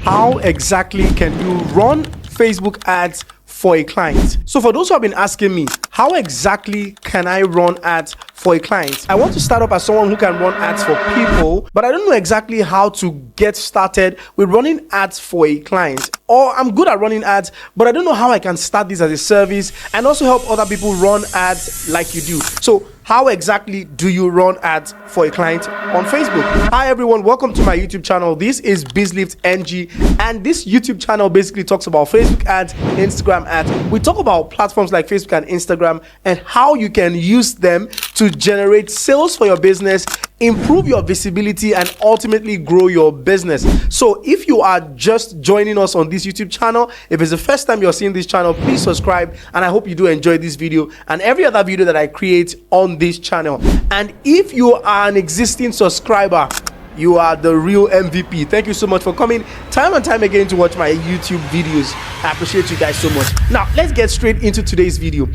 How exactly can you run Facebook ads for a client? So for those who have been asking me, how exactly can I run ads for a client? I want to start up as someone who can run ads for people, but I don't know exactly how to get started with running ads for a client. Or I'm good at running ads, but I don't know how I can start this as a service and also help other people run ads like you do. So how exactly do you run ads for a client on Facebook? Hi everyone, welcome to my YouTube channel. This is BizLift NG, and this YouTube channel basically talks about Facebook ads, Instagram ads. We talk about platforms like Facebook and Instagram and how you can use them to generate sales for your business, improve your visibility, and ultimately grow your business. So if you are just joining us on this YouTube channel, if it's the first time you're seeing this channel, please subscribe, and I hope you do enjoy this video and every other video that I create on this channel. And if you are an existing subscriber, you are the real MVP. Thank you so much for coming time and time again to watch my YouTube videos. I appreciate you guys so much. Now let's get straight into today's video.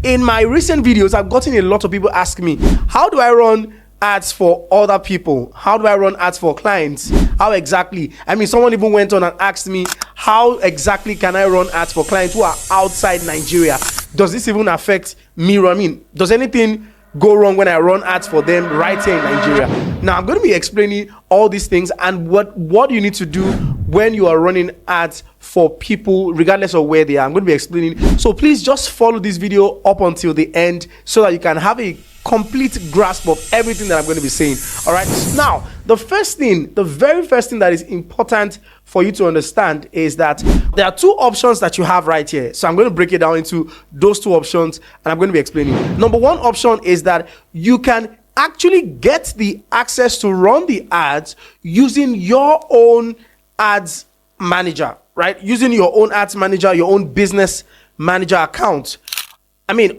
In my recent videos, I've gotten a lot of people asking me, how do I run ads for other people? How do I run ads for clients? How exactly? Someone even went on and asked me, how exactly can I run ads for clients who are outside Nigeria? Does this even affect me? Does anything go wrong when I run ads for them right here in Nigeria? Now I'm going to be explaining all these things and what you need to do when you are running ads for people regardless of where they are. I'm going to be explaining, so please just follow this video up until the end so that you can have a complete grasp of everything that I'm going to be saying. All right, now the very first thing that is important for you to understand is that there are two options that you have right here. So I'm going to break it down into those two options and I'm going to be explaining. Number one option is that you can actually get the access to run the ads using your own ads manager, right? Using your own ads manager, your own business manager account.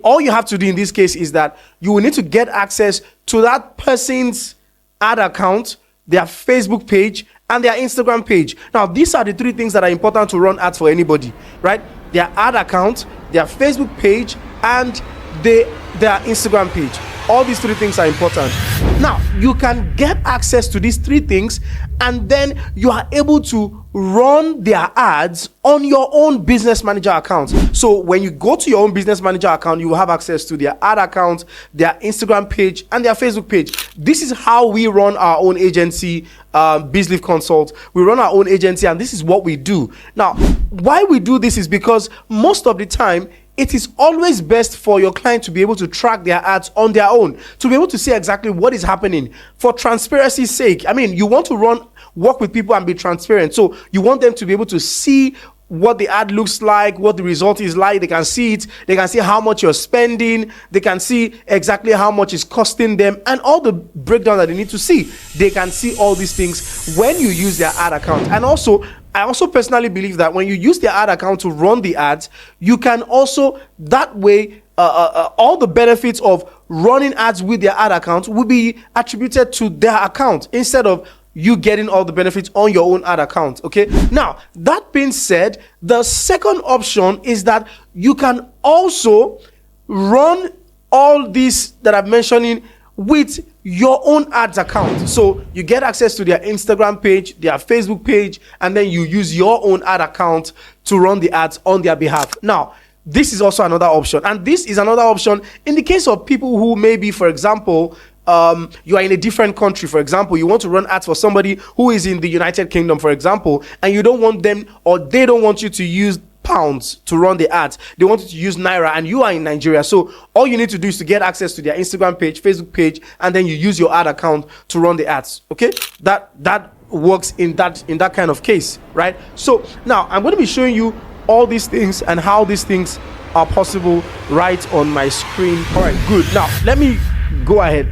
All you have to do in this case is that you will need to get access to that person's ad account, their Facebook page, and their Instagram page. Now, these are the three things that are important to run ads for anybody, right? Their ad account, their Facebook page, and their Instagram page. All these three things are important. Now, you can get access to these three things, and then you are able to run their ads on your own business manager account. So when you go to your own business manager account, you will have access to their ad account, their Instagram page, and their Facebook page. This is how we run our own agency, BizLift Consult. We run our own agency, and this is what we do. Now, why we do this is because most of the time, it is always best for your client to be able to track their ads on their own, to be able to see exactly what is happening. For transparency's sake, you want to work with people and be transparent. So you want them to be able to see what the ad looks like, what the result is like. They can see it. They can see how much you're spending. They can see exactly how much it's costing them and all the breakdown that they need to see. They can see all these things when you use their ad account. And also, I also personally believe that when you use their ad account to run the ads, you can also, that way, all the benefits of running ads with their ad account will be attributed to their account instead of you getting all the benefits on your own ad account. Okay, now that being said, the second option is that you can also run all these that I'm mentioning with your own ads account. So you get access to their Instagram page, their Facebook page, and then you use your own ad account to run the ads on their behalf. Now, this is also another option, and this is another option in the case of people who maybe, for example, you are in a different country. For example, you want to run ads for somebody who is in the United Kingdom, for example, and you don't want them, or they don't want you to use pounds to run the ads. They want you to use naira, and you are in Nigeria. So all you need to do is to get access to their Instagram page, Facebook page, and then you use your ad account to run the ads. Okay, that works in that kind of case, right? So now I'm going to be showing you all these things and how these things are possible right on my screen. All right, good. Now let me go ahead.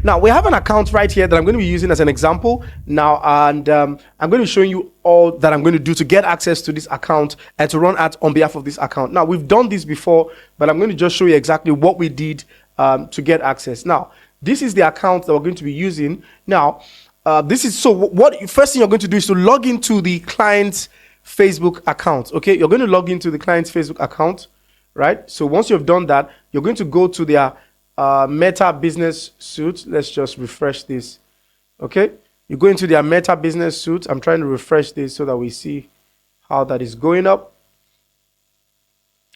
Now we have an account right here that I'm going to be using as an example now, and I'm going to be showing you all that I'm going to do to get access to this account and to run ads on behalf of this account. Now we've done this before, but I'm going to just show you exactly what we did to get access. Now this is the account that we're going to be using. Now what first thing you're going to do is to log into the client's Facebook account. Okay, you're going to log into the client's Facebook account, right? So once you've done that, you're going to go to their Meta Business Suite. Let's just refresh this. Okay, You go into their Meta Business Suite. I'm trying to refresh this so that we see how that is going up.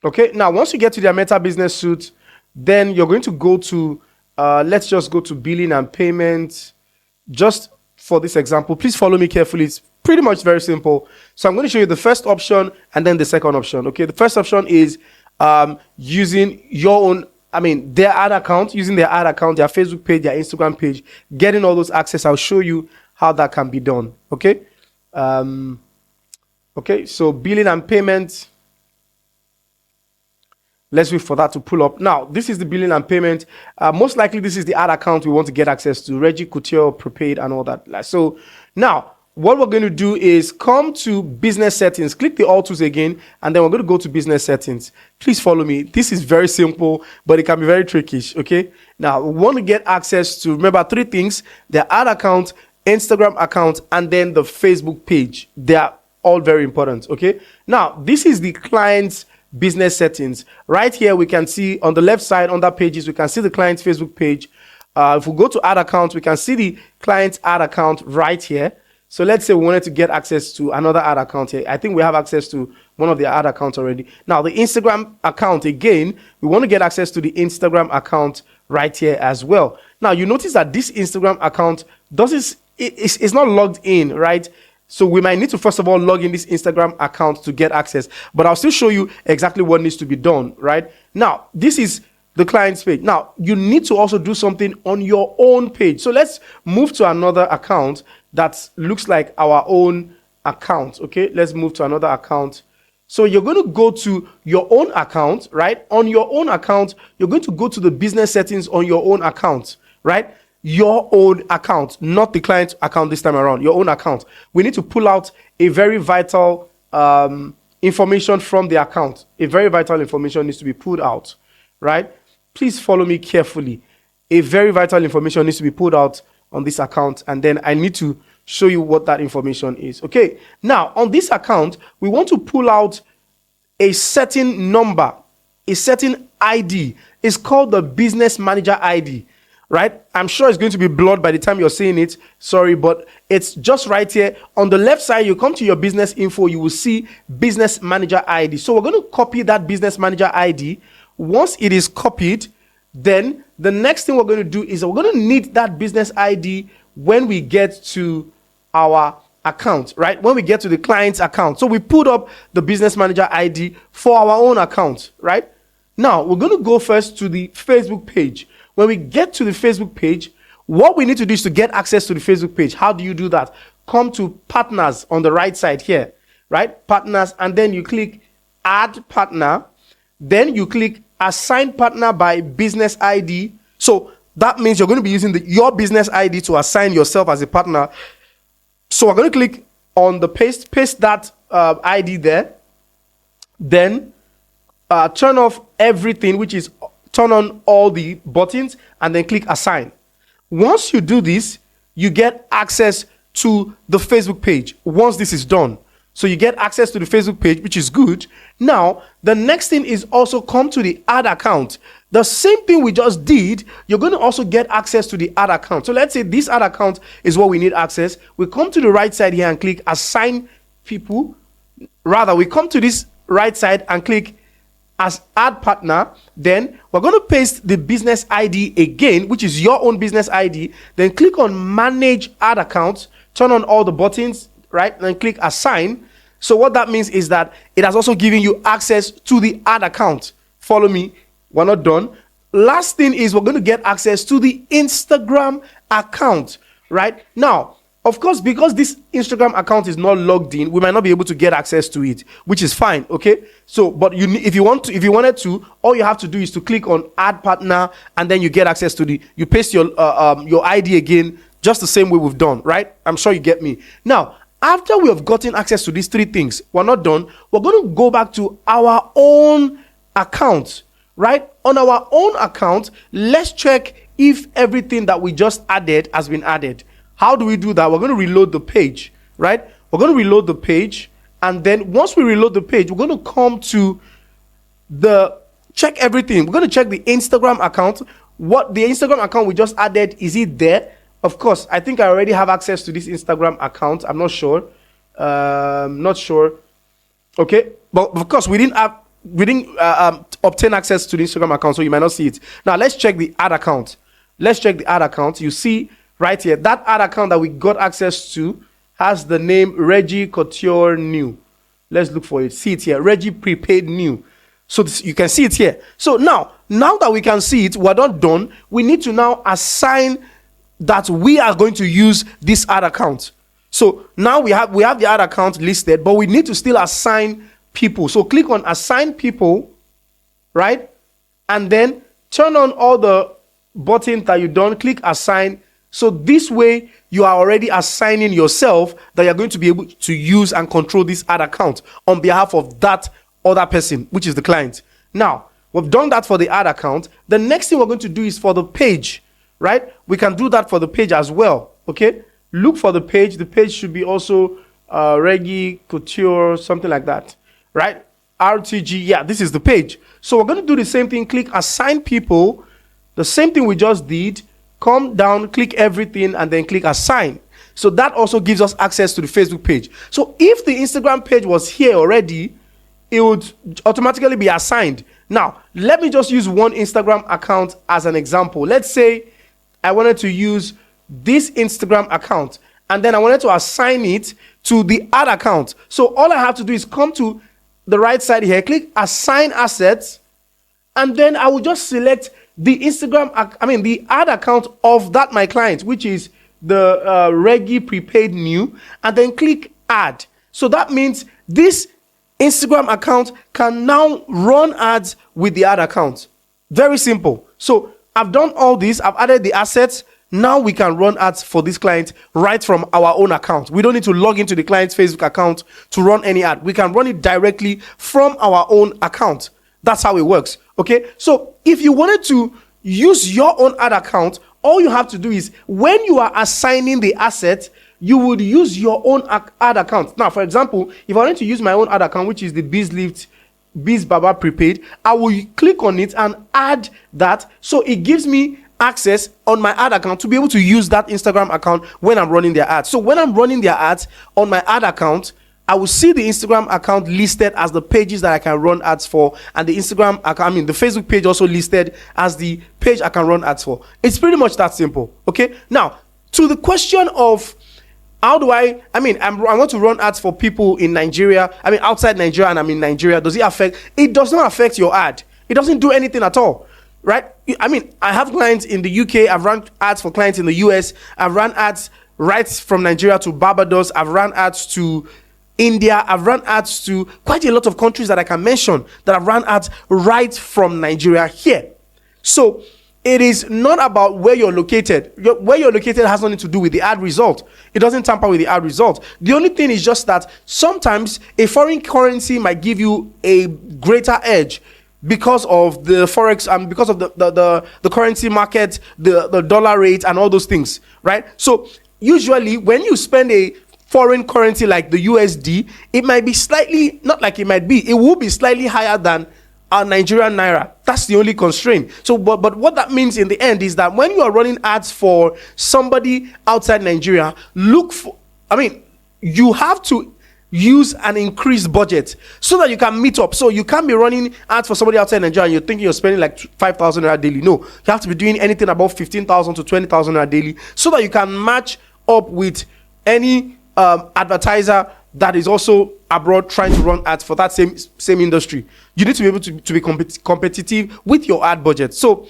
Okay, now once you get to their Meta Business Suite, then you're going to go to, let's just go to billing and payment. Just for this example, please follow me carefully. It's pretty much very simple. So I'm going to show you the first option and then the second option. Okay, the first option is using your own, their ad account, using their ad account, their Facebook page, their Instagram page, getting all those access. I'll show you how that can be done. Okay. Okay, so billing and payment. Let's wait for that to pull up. Now, this is the billing and payment. Most likely, this is the ad account we want to get access to, Reggie Couture, prepaid, and all that. So now, what we're going to do is come to business settings, click the all tools again, and then we're going to go to business settings. Please follow me. This is very simple, but it can be very tricky. Okay. Now, we want to get access to, remember, 3 things: the ad account, Instagram account, and then the Facebook page. They are all very important. Okay. Now, this is the client's business settings. Right here, we can see on the left side under pages, we can see the client's Facebook page. If we go to ad account, we can see the client's ad account right here. So let's say we wanted to get access to another ad account here. I think we have access to one of the ad accounts already. Now, the Instagram account, again, we want to get access to the Instagram account right here as well. Now, you notice that this Instagram account it's not logged in, right? So we might need to first of all log in this Instagram account to get access, but I'll still show you exactly what needs to be done, right? Now, this is the client's page. Now, you need to also do something on your own page. So let's move to another account that looks like our own account. Okay, let's move to another account. So you're going to go to your own account, right? On your own account, you're going to go to the business settings on your own account, right? Your own account, not the client's account this time around, your own account. We need to pull out a very vital information from the account. A very vital information needs to be pulled out, right? Please follow me carefully. A very vital information needs to be pulled out on this account, and then I need to show you what that information is. Okay, now on this account, we want to pull out a certain number, a certain ID. It's called the Business Manager ID. Right? I'm sure it's going to be blurred by the time you're seeing it. Sorry, but it's just right here. On the left side, you come to your business info, you will see Business Manager ID. So we're going to copy that Business Manager ID. Once it is copied, then the next thing we're going to do is we're going to need that business ID when we get to our account, right? When we get to the client's account. So we put up the Business Manager ID for our own account, right? Now, we're going to go first to the Facebook page. When we get to the Facebook page, what we need to do is to get access to the Facebook page. How do you do that? Come to partners on the right side here, right? Partners, and then you click add partner. Then you click assign partner by business ID. So that means you're going to be using your business ID to assign yourself as a partner. So we're going to click on the paste that ID there. Then turn off everything, which is turn on all the buttons, and then click assign. Once you do this, you get access to the Facebook page. Once this is done, so you get access to the Facebook page, which is good. Now, the next thing is also come to the ad account. The same thing we just did, you're going to also get access to the ad account. So let's say this ad account is what we need access. We come to the right side here and click assign people. Rather, we come to this right side and click as add partner. Then we're going to paste the business ID again, which is your own business ID. Then click on manage ad accounts, turn on all the buttons, right? Then click assign. So what that means is that it has also given you access to the ad account. Follow me. We're not done. Last thing is we're going to get access to the Instagram account, right? Now, of course, because this Instagram account is not logged in, we might not be able to get access to it, which is fine, okay? So, but if you wanted to, all you have to do is to click on add partner, and then you get access to you paste your ID again, just the same way we've done, right? I'm sure you get me. Now, after we have gotten access to these 3 things, we're not done. We're going to go back to our own account, right? On our own account, let's check if everything that we just added has been added. How do we do that? We're going to reload the page, right? We're going to reload the page. And then once we reload the page, we're going to come to check everything. We're going to check the Instagram account. What the Instagram account we just added, is it there? Of course, I think I already have access to this Instagram account. I'm not sure. Not sure. Okay, but of course we didn't obtain access to the Instagram account, so you might not see it. Now let's check the ad account. Let's check the ad account. You see right here, that ad account that we got access to has the name Reggie Couture New. Let's look for it. See it here, Reggie Prepaid New. So you can see it here. So now that we can see it, we're not done. We need to now assign that we are going to use this ad account. So now we have the ad account listed, but we need to still assign people. So click on assign people, right? And then turn on all the buttons that you don't click assign. So this way you are already assigning yourself that you're going to be able to use and control this ad account on behalf of that other person, which is the client. Now, we've done that for the ad account. The next thing we're going to do is for the page, right? We can do that for the page as well, okay? Look for the page. The page should be also Reggie Couture, something like that, right? RTG, yeah, this is the page. So we're going to do the same thing. Click assign people, the same thing we just did. Come down, click everything, and then click assign. So that also gives us access to the Facebook page. So if the Instagram page was here already, it would automatically be assigned. Now, let me just use one Instagram account as an example. Let's say I wanted to use this Instagram account, and then I wanted to assign it to the ad account. So all I have to do is come to the right side here, click assign assets, and then I will just select the the ad account of that my client, which is the Reggie Prepaid New, and then click add. So that means this Instagram account can now run ads with the ad account. Very simple. So I've done all this. I've added the assets. Now we can run ads for this client right from our own account. We don't need to log into the client's Facebook account to run any ad. We can run it directly from our own account. That's how it works. Okay. So if you wanted to use your own ad account, all you have to do is when you are assigning the asset, you would use your own ad account. Now, for example, if I wanted to use my own ad account, which is the BizBaba Prepaid, I will click on it and add that. So it gives me access on my ad account to be able to use that Instagram account when I'm running their ads. So when I'm running their ads on my ad account, I will see the Instagram account listed as the pages that I can run ads for, and the Instagram account, the Facebook page also listed as the page I can run ads for. It's pretty much that simple. Okay. Now, to the question of how do I want to run ads for people in Nigeria, outside Nigeria, and I'm in Nigeria, does it affect? It does not affect your ad. It doesn't do anything at all. Right? I have clients in the UK. I've run ads for clients in the US. I've run ads right from Nigeria to Barbados. I've run ads to India. I've run ads to quite a lot of countries that I can mention that I've run ads right from Nigeria here. So it is not about where you're located. Where you're located has nothing to do with the ad result. It doesn't tamper with the ad result. The only thing is just that sometimes a foreign currency might give you a greater edge because of the forex and because of the currency market, the dollar rate and all those things, right? So usually when you spend a foreign currency like the USD, it might be slightly, not like it might be, it will be slightly higher than our Nigerian naira. That's the only constraint. So but what that means in the end is that when you are running ads for somebody outside Nigeria, you have to use an increased budget so that you can meet up. So you can't be running ads for somebody outside Nigeria and you're thinking you're spending like 5,000 naira daily. No, you have to be doing anything above 15,000 to 20,000 naira daily so that you can match up with any advertiser that is also abroad trying to run ads for that same industry. You need to be able to be competitive with your ad budget. So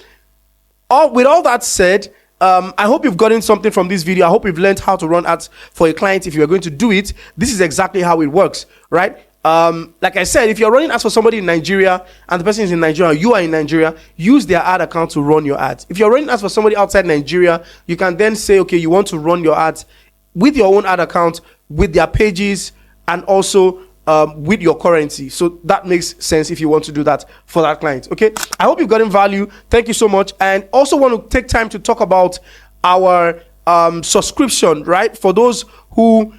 with all that said, I hope you've gotten something from this video. I hope you've learned how to run ads for a client. If you're going to do it, this is exactly how it works, right? Like I said, if you're running ads for somebody in Nigeria and the person is in Nigeria, you are in Nigeria, use their ad account to run your ads. If you're running ads for somebody outside Nigeria, you can then say, okay, you want to run your ads with your own ad account, with their pages, and also with your currency. So that makes sense if you want to do that for that client. Okay, I hope you've gotten value. Thank you so much. And also want to take time to talk about our subscription, right? For those who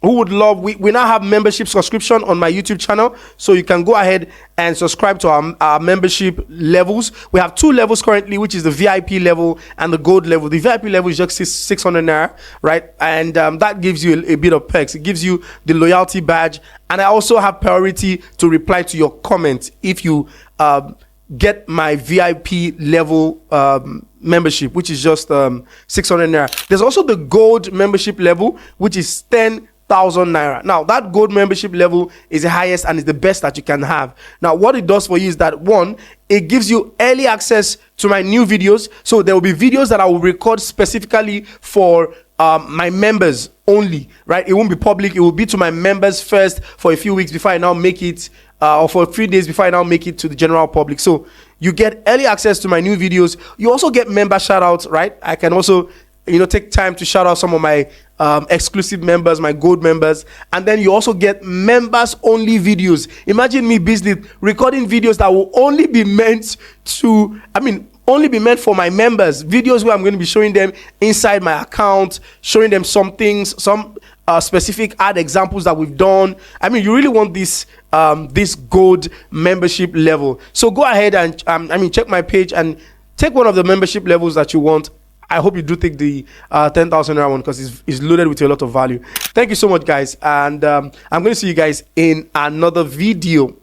who would love, we now have membership subscription on my YouTube channel, so you can go ahead and subscribe to our membership levels. We have 2 levels currently, which is the VIP level and the gold level. The VIP level is just 600 naira, right? And that gives you a bit of perks. It gives you the loyalty badge, and I also have priority to reply to your comments if you get my VIP level membership, which is just 600 naira. There's also the gold membership level, which is 10,000 naira. Now that gold membership level is the highest and is the best that you can have. Now what it does for you is that, one, it gives you early access to my new videos. So there will be videos that I will record specifically for my members only, right? It won't be public. It will be to my members first for a few weeks before I now make it, or for a few days before I now make it to the general public. So you get early access to my new videos. You also get member shout outs, right? I can also, take time to shout out some of my exclusive members, my gold members. And then you also get members only videos. Imagine me, Beasley, recording videos that will only be meant for my members. Videos where I'm going to be showing them inside my account, showing them some things, some specific ad examples that we've done. You really want this this gold membership level. So go ahead and check my page and take one of the membership levels that you want. I hope you do take the 10,000 naira one, because it's loaded with a lot of value. Thank you so much, guys, and I'm going to see you guys in another video.